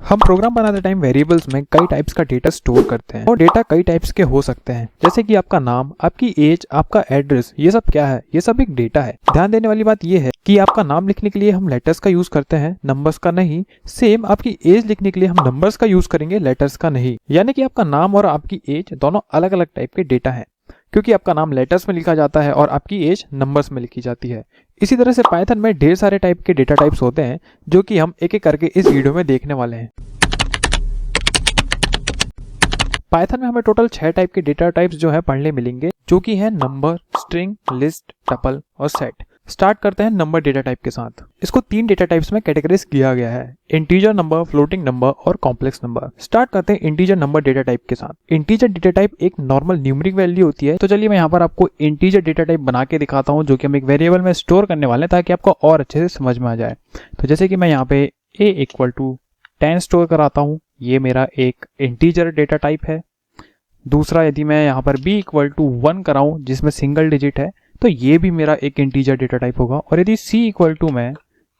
हम प्रोग्राम बनाते time variables में कई टाइप्स का डेटा स्टोर करते हैं और डेटा कई टाइप्स के हो सकते हैं, जैसे कि आपका नाम, आपकी एज, आपका एड्रेस। ये सब क्या है? ये सब एक डेटा है। ध्यान देने वाली बात ये है कि आपका नाम लिखने के लिए हम लेटर्स का यूज करते हैं, नंबर्स का नहीं। सेम आपकी एज लिखने के लिए हम नंबर्स का यूज करेंगे, लेटर्स का नहीं। यानी कि आपका नाम और आपकी एज दोनों अलग अलग टाइप के डेटा है, क्योंकि आपका नाम लेटर्स में लिखा जाता है और आपकी एज नंबर्स में लिखी जाती है। इसी तरह से पाइथन में ढेर सारे टाइप के डेटा टाइप्स होते हैं, जो कि हम एक एक करके इस वीडियो में देखने वाले हैं। पाइथन में हमें टोटल 6 टाइप के डेटा टाइप्स जो है पढ़ने मिलेंगे, जो कि है नंबर, स्ट्रिंग, लिस्ट, टपल और सेट। स्टार्ट करते हैं नंबर डेटा टाइप के साथ। इसको 3 डेटा टाइप्स में कैटेगराइज किया गया है, इंटीजर नंबर, फ्लोटिंग नंबर और कॉम्प्लेक्स नंबर। स्टार्ट करते हैं इंटीजर नंबर डेटा टाइप के साथ। इंटीजर डेटा टाइप एक नॉर्मल न्यूमेरिक वैल्यू होती है। तो चलिए मैं यहाँ पर आपको इंटीजर डेटा टाइप बना के दिखाता हूँ, जो कि हम एक वेरिएबल में स्टोर करने वाले हैं, ताकि आपको और अच्छे से समझ में आ जाए। तो जैसे कि मैं यहाँ पे a = 10 स्टोर कराता हूँ, ये मेरा एक इंटीजर डेटा टाइप है। दूसरा, यदि मैं यहाँ पर b = 1 कराऊं, जिसमें सिंगल डिजिट है, तो ये भी मेरा एक इंटीजर डेटा टाइप होगा। और यदि c = मैं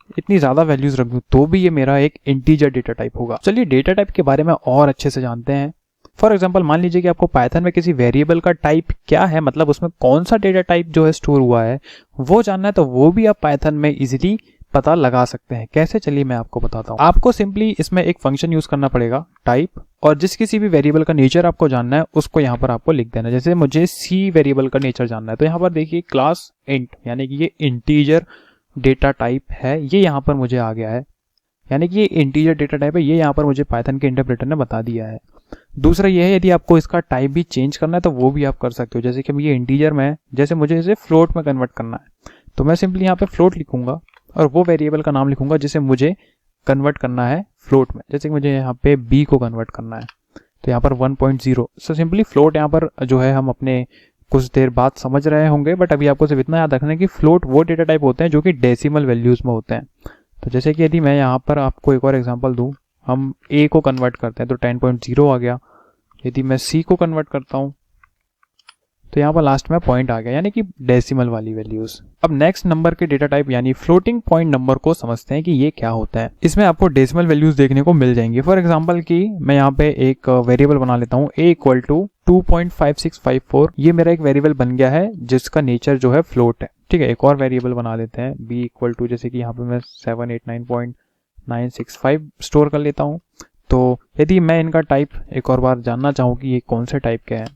इतनी ज्यादा वैल्यूज रख दूं, तो भी ये मेरा एक इंटीजर डेटा टाइप होगा। चलिए डेटा टाइप के बारे में और अच्छे से जानते हैं। फॉर एग्जांपल, मान लीजिए कि आपको पाइथन में किसी वेरिएबल का टाइप क्या है, मतलब उसमें कौन सा डेटा टाइप जो है स्टोर हुआ है, वो जानना है, तो वो भी आप पाइथन में इजीली पता लगा सकते हैं। कैसे? चलिए मैं आपको बताता हूँ। आपको सिंपली इसमें एक फंक्शन यूज करना पड़ेगा, टाइप, और जिस किसी भी वेरिएबल का नेचर आपको जानना है, उसको यहाँ पर आपको लिख देना है। जैसे मुझे सी वेरिएबल का नेचर जानना है, तो यहाँ पर देखिए क्लास इंट, यानी कि ये इंटीजर डेटा टाइप है, ये यहाँ पर मुझे आ गया है, यानी कि ये इंटीजर डेटा टाइप है। ये यहाँ पर मुझे पाइथन के इंटरप्रेटर ने बता दिया है। दूसरा ये है, यदि आपको इसका टाइप भी चेंज करना है, तो वो भी आप कर सकते हो। जैसे कि ये इंटीजर में, जैसे मुझे इसे फ्लोट में कन्वर्ट करना है, तो मैं सिंपली यहाँ पे फ्लोट लिखूंगा और वो वेरिएबल का नाम लिखूंगा जिसे मुझे कन्वर्ट करना है फ्लोट में। जैसे कि मुझे यहाँ पे b को कन्वर्ट करना है, तो यहाँ पर 1.0। सो सिंपली फ्लोट यहाँ पर जो है हम अपने कुछ देर बाद समझ रहे होंगे, बट अभी आपको सिर्फ इतना याद रखना है कि फ्लोट वो डेटा टाइप होते हैं जो कि डेसिमल वैल्यूज में होते हैं। तो जैसे कि यदि मैं यहाँ पर आपको एक और एग्जाम्पल दूँ, हम a को कन्वर्ट करते हैं तो 10.0 आ गया। यदि मैं c को कन्वर्ट करता हूँ, तो यहाँ पर लास्ट में पॉइंट आ गया, यानी कि डेसिमल वाली वैल्यूज। अब नेक्स्ट नंबर के डेटा टाइप यानी फ्लोटिंग पॉइंट नंबर को समझते हैं कि ये क्या होता है। इसमें आपको डेसिमल वैल्यूज देखने को मिल जाएंगी। फॉर एग्जांपल कि मैं यहाँ पे एक वेरिएबल बना लेता हूँ, a = 2.5654। ये मेरा एक वेरिएबल बन गया है जिसका नेचर जो है फ्लोट है। ठीक है, एक और वेरिएबल बना लेते हैं, b = जैसे कि यहाँ पे मैं 789.965 स्टोर कर लेता हूँ। तो यदि मैं इनका टाइप एक और बार जानना चाहूँ कि ये कौन से टाइप के हैं,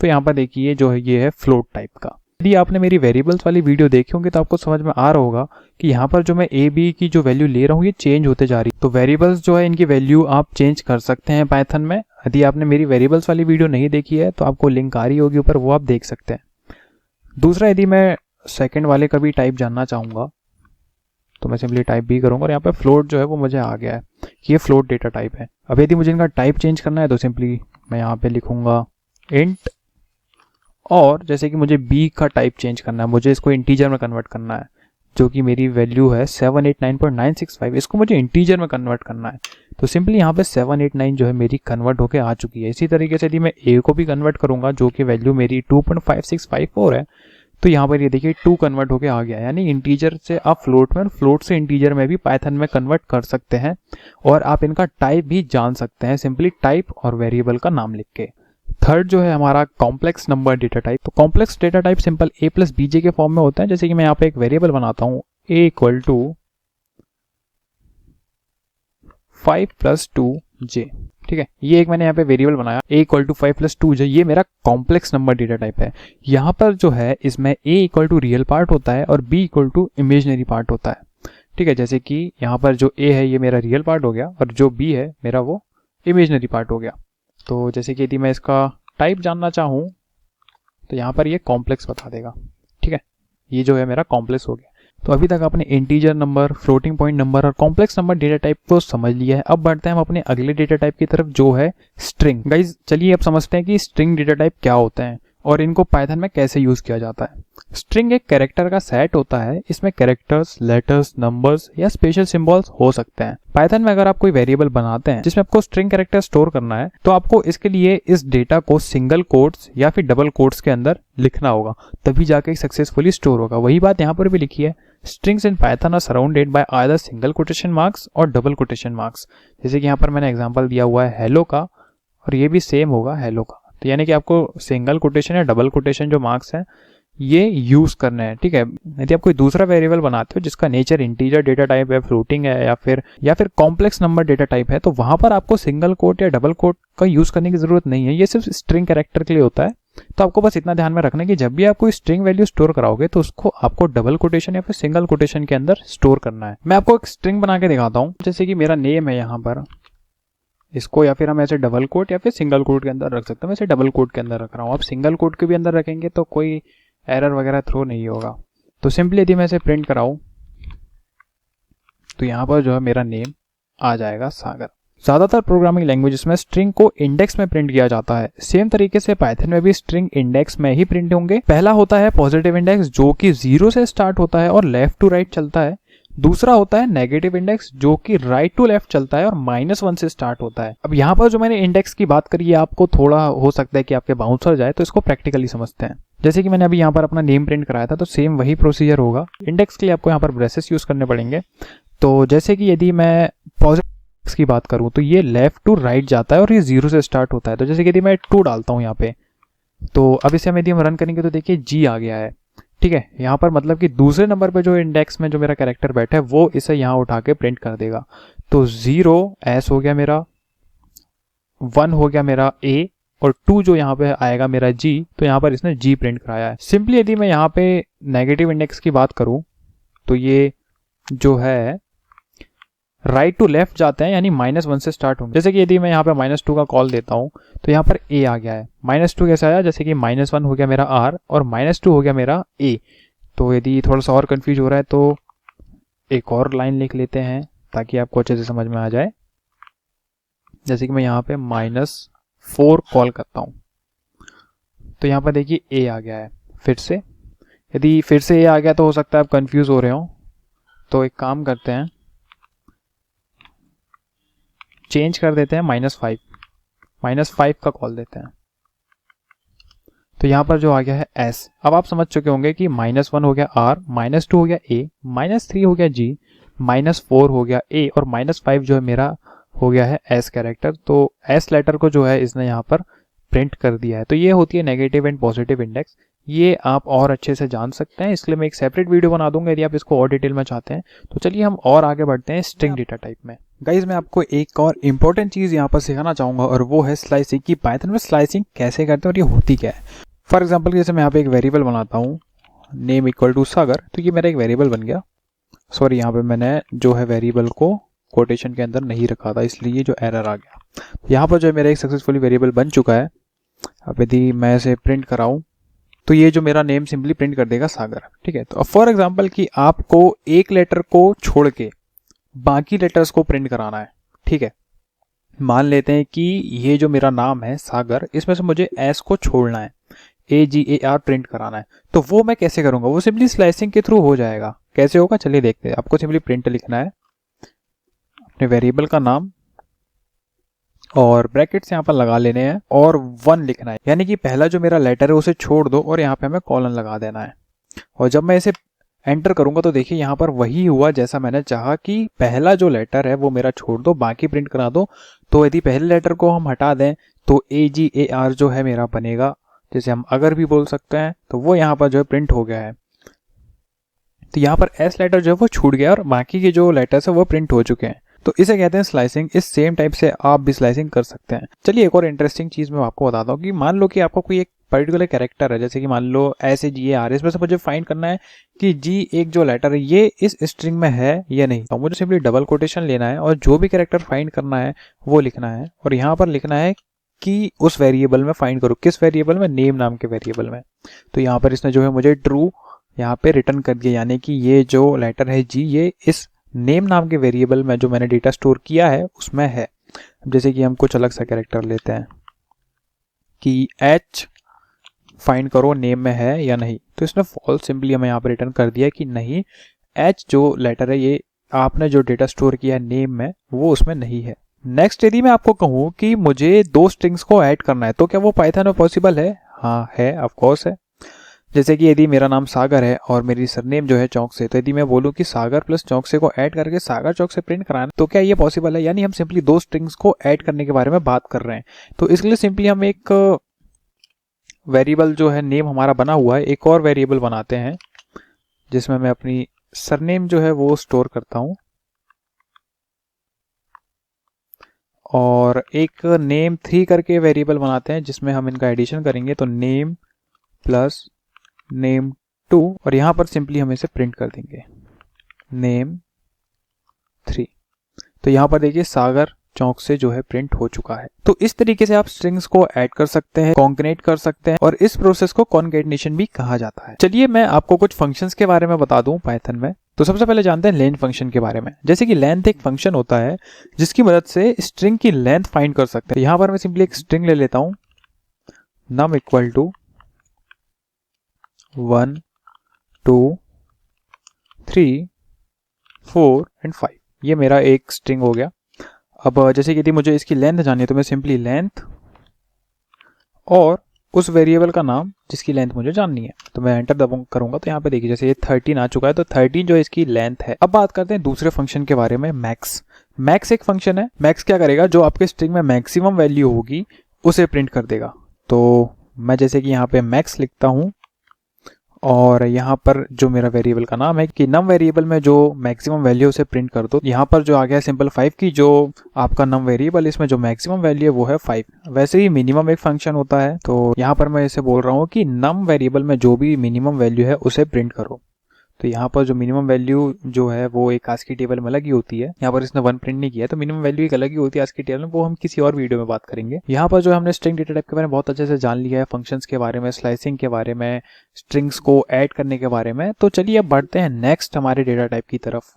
तो यहाँ पर देखिए जो है ये है फ्लोट टाइप का। यदि आपने मेरी वेरिएबल्स वाली वीडियो देखी होंगी तो आपको समझ में आ रहा होगा कि यहाँ पर जो मैं a b की जो वैल्यू ले रहा हूँ, ये चेंज होते जा रही है। तो वेरिएबल्स जो है इनकी वैल्यू आप चेंज कर सकते हैं पाइथन में। यदि आपने मेरी वेरिएबल्स वाली वीडियो नहीं देखी है तो आपको लिंक आ रही होगी ऊपर, वो आप देख सकते हैं। दूसरा, यदि मैं सेकेंड वाले का भी टाइप जानना चाहूंगा, तो मैं सिंपली टाइप भी करूंगा और यहाँ पे फ्लोट जो है वो मुझे आ गया है, ये फ्लोट डेटा टाइप है। अब यदि मुझे इनका टाइप चेंज करना है, तो सिंपली मैं यहाँ पे लिखूंगा इंट, और जैसे कि मुझे b का टाइप चेंज करना है, मुझे इसको इंटीजर में कन्वर्ट करना है, जो कि मेरी वैल्यू है 789.965, इसको मुझे इंटीजर में कन्वर्ट करना है। तो सिंपली यहाँ पे 789 जो है मेरी कन्वर्ट होके आ चुकी है। इसी तरीके से यदि मैं a को भी कन्वर्ट करूंगा, जो कि वैल्यू मेरी 2.5654 है, तो यहाँ पर ये देखिए 2 कन्वर्ट होके आ गया। यानी इंटीजर से आप फ्लोट में, फ्लोट से इंटीजर में भी पाइथन में कन्वर्ट कर सकते हैं, और आप इनका टाइप भी जान सकते हैं सिंपली टाइप और वेरिएबल का नाम लिख के। थर्ड जो है हमारा कॉम्प्लेक्स नंबर डेटा टाइप। तो complex data type simple a + bj के फॉर्म में होता है। जैसे कि मैं यहाँ पे एक वेरिएबल बनाता हूँ, a = 5 + 2j। ठीक है, ये एक मैंने यहाँ पे वेरिएबल बनाया, a = 5 + 2j, ये मेरा कॉम्प्लेक्स नंबर डेटा टाइप है। यहाँ पर जो है इसमें a = रियल पार्ट होता है और b = इमेजिनरी पार्ट होता है। ठीक है, जैसे कि यहाँ पर जो a है ये मेरा रियल पार्ट हो गया, और जो b है मेरा वो इमेजिनरी पार्ट हो गया। तो जैसे कि यदि मैं इसका टाइप जानना चाहूँ, तो यहाँ पर ये कॉम्प्लेक्स बता देगा। ठीक है, ये जो है मेरा कॉम्प्लेक्स हो गया। तो अभी तक आपने integer number, floating point number और कॉम्प्लेक्स नंबर डेटा टाइप को समझ लिया है। अब बढ़ते हैं हम अपने अगले डेटा टाइप की तरफ, जो है स्ट्रिंग। गाइज चलिए अब समझते हैं कि स्ट्रिंग डेटा टाइप क्या होते हैं और इनको पाइथन में कैसे यूज किया जाता है। स्ट्रिंग एक कैरेक्टर का सेट होता है। इसमें कैरेक्टर्स, लेटर्स, नंबर्स या स्पेशल सिंबल्स हो सकते हैं। पाइथन में अगर आप कोई वेरिएबल बनाते हैं जिसमें आपको स्ट्रिंग कैरेक्टर स्टोर करना है, तो आपको इसके लिए इस डेटा को सिंगल कोट्स या फिर डबल कोट्स के अंदर लिखना होगा, तभी जाके सक्सेसफुली स्टोर होगा। वही बात यहाँ पर भी लिखी है, strings in Python are surrounded by either single quotation marks और डबल कोटेशन मार्क्स। जैसे कि यहाँ पर मैंने एग्जांपल दिया हुआ है हेलो का, और ये भी सेम होगा हेलो का। तो यानी कि आपको सिंगल कोटेशन या डबल कोटेशन जो मार्क्स हैं ये यूज करने हैं, ठीक है। यदि आप कोई दूसरा वेरिएबल बनाते हो जिसका नेचर इंटीजर डेटा टाइप है, फ्लोटिंग है, या फिर कॉम्प्लेक्स नंबर डेटा टाइप है, तो वहां पर आपको सिंगल कोट या डबल कोट का यूज करने की जरूरत नहीं है। ये सिर्फ स्ट्रिंग कैरेक्टर के लिए होता है। तो आपको बस इतना ध्यान में रखना है कि जब भी आप कोई स्ट्रिंग वैल्यू स्टोर कराओगे तो उसको आपको डबल कोटेशन या फिर सिंगल कोटेशन के अंदर स्टोर करना है। मैं आपको एक स्ट्रिंग बना के दिखाता हूँ। जैसे कि मेरा नेम है यहाँ पर, इसको या फिर हम ऐसे डबल कोट या फिर सिंगल कोट के अंदर रख सकते हैं। वैसे डबल कोट के अंदर रख रहा हूँ, आप सिंगल कोट के भी अंदर रखेंगे तो कोई एरर वगैरह थ्रो नहीं होगा। तो सिंपली यदि मैं इसे प्रिंट कराऊं तो यहाँ पर जो है मेरा नेम आ जाएगा सागर। ज्यादातर प्रोग्रामिंग लैंग्वेजेस में स्ट्रिंग को इंडेक्स में प्रिंट किया जाता है। सेम तरीके से पाइथन में भी स्ट्रिंग इंडेक्स में ही प्रिंट होंगे। पहला होता है पॉजिटिव इंडेक्स जो कि 0 से स्टार्ट होता है और लेफ्ट टू राइट चलता है। दूसरा होता है नेगेटिव इंडेक्स जो कि राइट टू लेफ्ट चलता है और -1 से स्टार्ट होता है। अब यहाँ पर जो मैंने इंडेक्स की बात करी है आपको थोड़ा हो सकता है कि आपके बाउंसर जाए, तो इसको प्रैक्टिकली समझते हैं। जैसे कि मैंने अभी यहाँ पर अपना नेम प्रिंट कराया था, तो सेम वही प्रोसीजर होगा। इंडेक्स के लिए आपको यहाँ पर ब्रेसेस यूज करने पड़ेंगे। तो जैसे कि यदि मैं पॉजिटिव की बात करूँ तो ये लेफ्ट टू राइट जाता है और ये 0 से स्टार्ट होता है। तो जैसे कि यदि मैं 2 डालता हूँ यहाँ पे, तो अब इसे यदि हम रन करेंगे तो देखिए जी आ गया है, ठीक है। यहाँ पर मतलब कि दूसरे नंबर पे जो इंडेक्स में जो मेरा कैरेक्टर बैठा है वो इसे यहाँ उठा के प्रिंट कर देगा। तो 0 एस हो गया मेरा, 1 हो गया मेरा ए, और 2 जो यहाँ पे आएगा मेरा जी, तो यहाँ पर इसने जी प्रिंट कराया है। सिंपली यदि मैं यहाँ पे नेगेटिव इंडेक्स की बात करूँ तो ये जो है राइट टू लेफ्ट जाते हैं, यानी -1 से स्टार्ट होंगे। जैसे कि यदि मैं यहाँ पे -2 का कॉल देता हूँ तो यहाँ पर ए आ गया है। -2 कैसे आया, जैसे कि -1 हो गया मेरा आर और -2 हो गया मेरा ए। तो यदि थोड़ा सा और कंफ्यूज हो रहा है तो एक और लाइन लिख लेते हैं ताकि आपको अच्छे से समझ में आ जाए। जैसे कि मैं यहाँ पे -4 कॉल करता हूँ तो यहाँ पर देखिए ए आ गया है। फिर से यदि फिर से ए आ गया तो हो सकता है आप कंफ्यूज हो रहे हो, तो एक काम करते हैं, चेंज कर देते हैं, -5 का कॉल देते हैं। तो यहाँ पर जो आ गया है एस। अब आप समझ चुके होंगे कि -1 हो गया आर, -2 हो गया ए, -3 हो गया जी, -4 हो गया ए, और -5 जो है मेरा हो गया है एस कैरेक्टर। तो एस लेटर को जो है इसने यहाँ पर प्रिंट कर दिया है। तो ये होती है नेगेटिव एंड पॉजिटिव इंडेक्स। ये आप और अच्छे से जान सकते हैं, इसलिए मैं एक सेपरेट वीडियो बना दूंगा यदि आप इसको और डिटेल में चाहते हैं। तो चलिए हम और आगे बढ़ते हैं स्ट्रिंग डेटा टाइप में। गाइज मैं आपको एक और इम्पोर्टेंट चीज यहाँ पर सिखाना चाहूंगा और वो है स्लाइसिंग, की पाइथन में स्लाइसिंग कैसे करते हैं और ये होती क्या है। फॉर एग्जाम्पल जैसे मैं यहाँ पे एक वेरिएबल बनाता हूँ नेम इक्वल टू सागर, तो ये मेरा एक वेरिएबल बन गया। सॉरी, यहाँ पे मैंने जो है वेरिएबल को कोटेशन के अंदर नहीं रखा था, इसलिए जो एरर आ गया। यहाँ पर जो है मेरा एक सक्सेसफुली वेरिएबल बन चुका है। अब यदि मैं इसे प्रिंट कराऊं तो ये जो मेरा नेम सिंपली प्रिंट कर देगा सागर, ठीक है। तो अब फॉर एग्जाम्पल कि आपको एक लेटर को छोड़ के बाकी लेटर्स को प्रिंट कराना है, ठीक है। मान लेते हैं कि ये जो मेरा नाम है सागर, इसमें से मुझे एस को छोड़ना है, AGAR प्रिंट कराना है। तो वो मैं कैसे करूंगा, वो सिंपली स्लाइसिंग के थ्रू हो जाएगा। कैसे होगा चलिए देखते हैं। आपको सिंपली प्रिंट लिखना है अपने वेरिएबल का नाम और ब्रैकेट्स यहाँ पर लगा लेने हैं और 1 लिखना है, यानी कि पहला जो मेरा लेटर है उसे छोड़ दो और यहाँ पे हमें कॉलन लगा देना है। और जब मैं इसे एंटर करूंगा तो देखिए यहाँ पर वही हुआ जैसा मैंने चाहा कि पहला जो लेटर है वो मेरा छोड़ दो, बाकी प्रिंट करा दो। तो यदि पहले लेटर को हम हटा दें तो AGAR जो है मेरा बनेगा, जैसे हम अगर भी बोल सकते हैं, तो वो यहाँ पर जो है प्रिंट हो गया है। तो यहाँ पर एस लेटर जो है वो छूट गया और बाकी के जो लेटर्स है वो प्रिंट हो चुके हैं। तो इसे कहते हैं स्लाइसिंग। इस सेम टाइप से आप भी स्लाइसिंग कर सकते हैं। चलिए एक और इंटरेस्टिंग चीज मैं आपको बताता हूँ कि मान लो कि आपको कोई एक पर्टिकुलर कैरेक्टर है, जैसे कि मान लो SAGAR, इसमें से मुझे फाइंड करना है कि जी एक जो लेटर है ये इस स्ट्रिंग में है या नहीं। तो मुझे सिंपली डबल कोटेशन लेना है और जो भी कैरेक्टर फाइंड करना है वो लिखना है और यहाँ पर लिखना है कि उस वेरिएबल में फाइंड करो। किस वेरिएबल में, नेम नाम के वेरिएबल में। तो यहाँ पर इसने जो है मुझे ट्रू यहाँ पे रिटर्न कर दिया, यानी कि ये जो लेटर है जी ये इस नेम नाम के वेरिएबल में जो मैंने डेटा स्टोर किया है उसमें है। जैसे कि हम कुछ अलग सा कैरेक्टर लेते हैं कि H फाइंड करो नेम में है या नहीं, तो इसने फॉल्स सिंपली हमें यहाँ पर रिटर्न कर दिया कि नहीं, H जो लेटर है ये आपने जो डेटा स्टोर किया है नेम में वो उसमें नहीं है। नेक्स्ट यदि मैं आपको कहूँ कि मुझे 2 स्ट्रिंग्स को ऐड करना है तो क्या वो पाइथन में पॉसिबल है? हाँ है, ऑफ कोर्स है। जैसे कि यदि मेरा नाम सागर है और मेरी सरनेम जो है चौकसे, तो यदि मैं बोलूं कि सागर प्लस चौकसे को ऐड करके सागर चौकसे प्रिंट कराना, तो क्या ये पॉसिबल है? यानी हम सिंपली दो स्ट्रिंग्स को ऐड करने के बारे में बात कर रहे हैं। तो इसके लिए सिंपली हम एक वेरिएबल जो है नेम हमारा बना हुआ है, एक और वेरिएबल बनाते हैं जिसमें मैं अपनी सरनेम जो है वो स्टोर करता हूं, और एक नेम 3 करके वेरिएबल बनाते हैं जिसमें हम इनका एडिशन करेंगे, तो नेम प्लस नेम 2, और यहां पर सिंपली हम इसे प्रिंट कर देंगे नेम 3। तो यहां पर देखिए सागर चौक से जो है प्रिंट हो चुका है। तो इस तरीके से आप स्ट्रिंग्स को ऐड कर सकते हैं, कॉन्केनेट कर सकते हैं, और इस प्रोसेस को कॉन्केटनेशन भी कहा जाता है। चलिए मैं आपको कुछ फंक्शंस के बारे में बता दूं पाइथन में। तो सबसे पहले जानते हैं लेंथ फंक्शन के बारे में। जैसे कि लेंथ एक फंक्शन होता है जिसकी मदद से स्ट्रिंग की लेंथ फाइंड कर सकते हैं। यहां पर मैं सिंपली एक स्ट्रिंग ले लेता हूं, num इक्वल टू 1 2 3 4 एंड 5। ये मेरा एक स्ट्रिंग हो गया। अब जैसे कि यदि मुझे इसकी लेंथ जाननी है तो मैं सिंपली लेंथ और उस वेरिएबल का नाम जिसकी लेंथ मुझे जाननी है, तो मैं एंटर करूंगा। तो यहाँ पे देखिए जैसे ये 13 आ चुका है, तो 13 जो इसकी लेंथ है। अब बात करते हैं दूसरे फंक्शन के बारे में, मैक्स। मैक्स एक फंक्शन है। मैक्स क्या करेगा, जो आपके स्ट्रिंग में मैक्सिमम वैल्यू होगी उसे प्रिंट कर देगा। तो मैं जैसे कि यहाँ पे मैक्स लिखता हूँ, और यहाँ पर जो मेरा वेरिएबल का नाम है कि नम वेरिएबल में जो मैक्सिमम वैल्यू उसे प्रिंट कर दो। यहाँ पर जो आ गया सिंपल 5 की जो आपका नम वेरिएबल, इसमें जो मैक्सिमम वैल्यू है वो है 5। वैसे ही मिनिमम एक फंक्शन होता है, तो यहाँ पर मैं इसे बोल रहा हूँ कि नम वेरिएबल में जो भी मिनिमम वैल्यू है उसे प्रिंट करो। तो यहाँ पर जो मिनिमम वैल्यू जो है वो एक आस्की टेबल में अलग ही होती है। यहाँ पर इसने 1 प्रिंट नहीं किया, तो मिनिमम वैल्यू एक अलग ही होती है आस्की टेबल में, वो हम किसी और वीडियो में बात करेंगे। यहाँ पर जो हमने स्ट्रिंग डेटा टाइप के बारे में बहुत अच्छे से जान लिया है, फंक्शंस के बारे में, स्लाइसिंग के बारे में, स्ट्रिंग्स को ऐड करने के बारे में। तो चलिए अब बढ़ते हैं नेक्स्ट हमारे डेटा टाइप की तरफ।